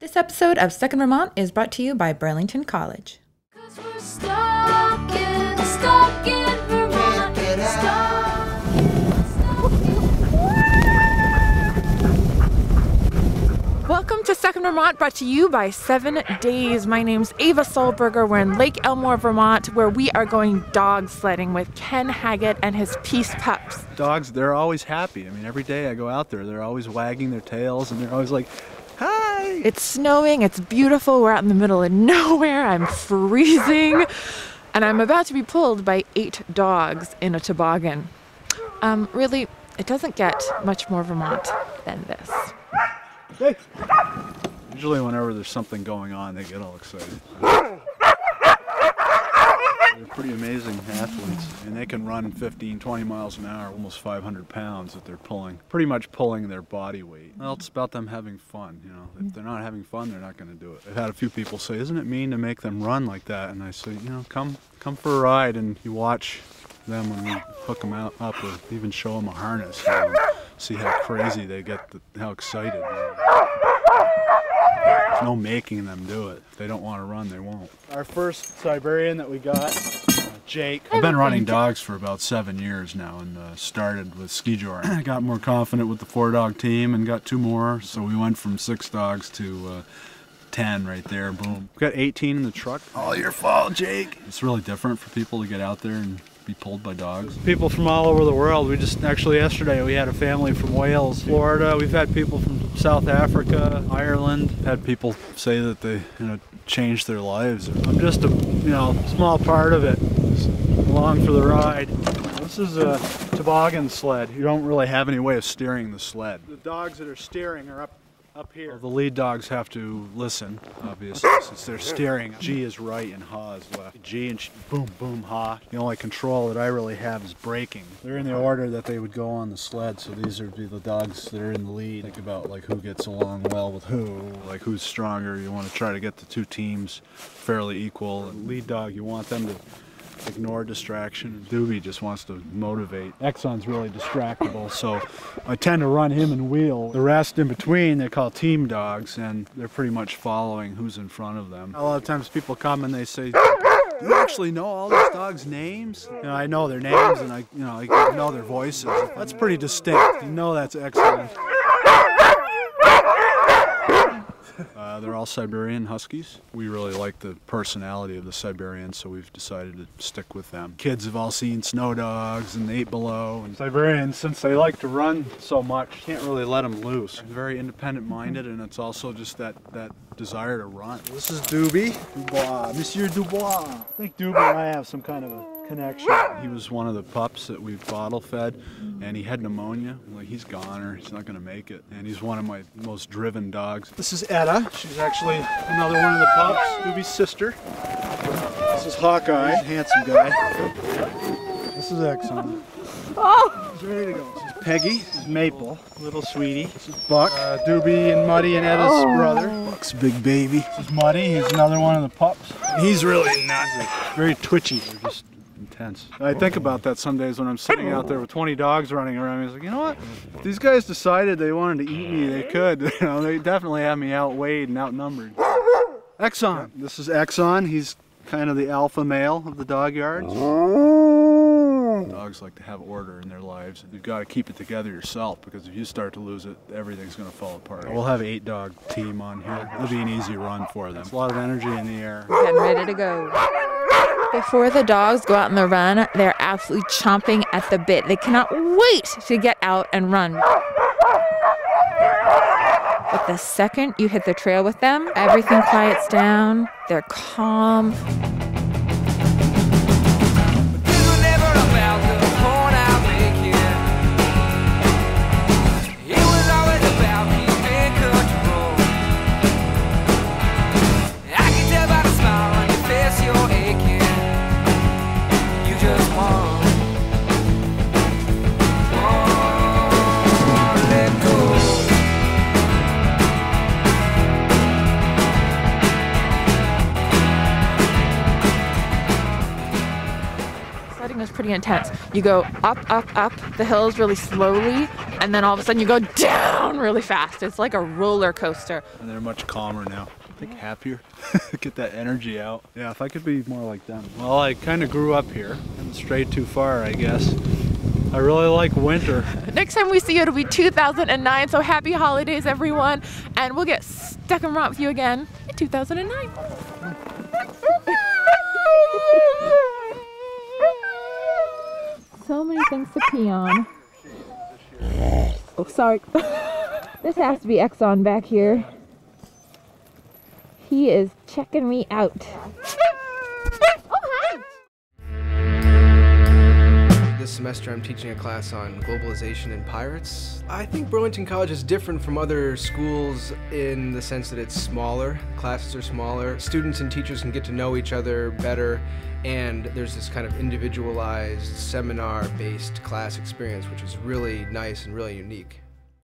This episode of Stuck in Vermont is brought to you by Burlington College. 'Cause we're stuck in Vermont. Welcome to Stuck in Vermont, brought to you by 7 Days. My name's Ava Solberger. We're in Lake Elmore, Vermont, where we are going dog sledding with Ken Haggett and his Peace Pups. Dogs, they're always happy. I mean, every day I go out there, they're always wagging their tails and they're always like, hi! It's snowing, it's beautiful, we're out in the middle of nowhere, I'm freezing, and I'm about to be pulled by 8 dogs in a toboggan. Really, it doesn't get much more Vermont than this. Hey. Usually whenever there's something going on, they get all excited. They're pretty amazing athletes, and they can run 15, 20 miles an hour, almost 500 pounds that they're pulling, pretty much pulling their body weight. Well, it's about them having fun, you know. If they're not having fun, they're not going to do it. I've had a few people say, isn't it mean to make them run like that? And I say, you know, come for a ride and you watch them when we hook them up or even show them a harness, you know, see how crazy they get, how excited. You know. There's no making them do it. If they don't want to run, they won't. Our first Siberian that we got, Jake. I've been running dogs for about 7 years now and started with ski joring. I got more confident with the 4-dog team and got 2 more, so we went from 6 dogs to 10 right there, boom. We've got 18 in the truck. All your fault, Jake. It's really different for people to get out there and be pulled by dogs. People from all over the world. We just, actually yesterday, we had a family from Wales, Florida. We've had people from South Africa, Ireland. Had people say that they, changed their lives. I'm just a, small part of it. Just along for the ride. This is a toboggan sled. You don't really have any way of steering the sled. The dogs that are steering are up here. Well, the lead dogs have to listen, obviously, since they're steering. G is right and Ha is left. G and boom, boom, Ha. The only control that I really have is braking. They're in the order that they would go on the sled, so these would be the dogs that are in the lead. Think about like who gets along well with who, like who's stronger. You want to try to get the 2 teams fairly equal. And lead dog, you want them to ignore distraction. Dubois just wants to motivate. Exxon's really distractible, so I tend to run him and wheel. The rest in between they call team dogs, and they're pretty much following who's in front of them. A lot of times people come and they say, do you actually know all these dogs' names? I know their names and I know their voices. That's pretty distinct. You know that's excellent. They're all Siberian Huskies. We really like the personality of the Siberians, so we've decided to stick with them. Kids have all seen Snow Dogs and 8 Below. And Siberians, since they like to run so much, can't really let them loose. They're very independent-minded, and it's also just that desire to run. this is Dubois. Monsieur Dubois. I think Dubois and I have some kind of a connection. He was one of the pups that we bottle fed, and he had pneumonia. Like, he's gone, or he's not going to make it. And he's one of my most driven dogs. This is Etta. She's actually another one of the pups, Dubois' sister. This is Hawkeye, handsome guy. This is Exxon. Oh! He's ready to go. This is Peggy. This is Maple, little sweetie. This is Buck, Dubois and Muddy and Etta's brother. Buck's a big baby. This is Muddy. He's another one of the pups. He's really not very twitchy. They're just intense. I think about that some days when I'm sitting out there with 20 dogs running around. I was like, you know what? If these guys decided they wanted to eat me, they could. They definitely have me outweighed and outnumbered. Exxon. This is Exxon. He's kind of the alpha male of the dog yard. Dogs like to have order in their lives. You've got to keep it together yourself, because if you start to lose it, everything's going to fall apart. We'll have an 8-dog team on here. It'll be an easy run for them. It's a lot of energy in the air. Getting ready to go. Before the dogs go out on the run, they're absolutely chomping at the bit. They cannot wait to get out and run. But the second you hit the trail with them, everything quiets down. They're calm. pretty intense. You go up, up, up the hills really slowly, and then all of a sudden you go down really fast. It's like a roller coaster. And they're much calmer now. I think happier. Get that energy out. Yeah, if I could be more like them. Well, I kind of grew up here and strayed too far, I guess. I really like winter. Next time we see you, it'll be 2009, so happy holidays, everyone. And we'll get stuck in Vermont with you again in 2009. So many things to pee on. Oh, sorry. This has to be Exxon back here. He is checking me out. This semester I'm teaching a class on globalization and pirates. I think Burlington College is different from other schools in the sense that it's smaller. Classes are smaller. Students and teachers can get to know each other better, and there's this kind of individualized seminar-based class experience which is really nice and really unique.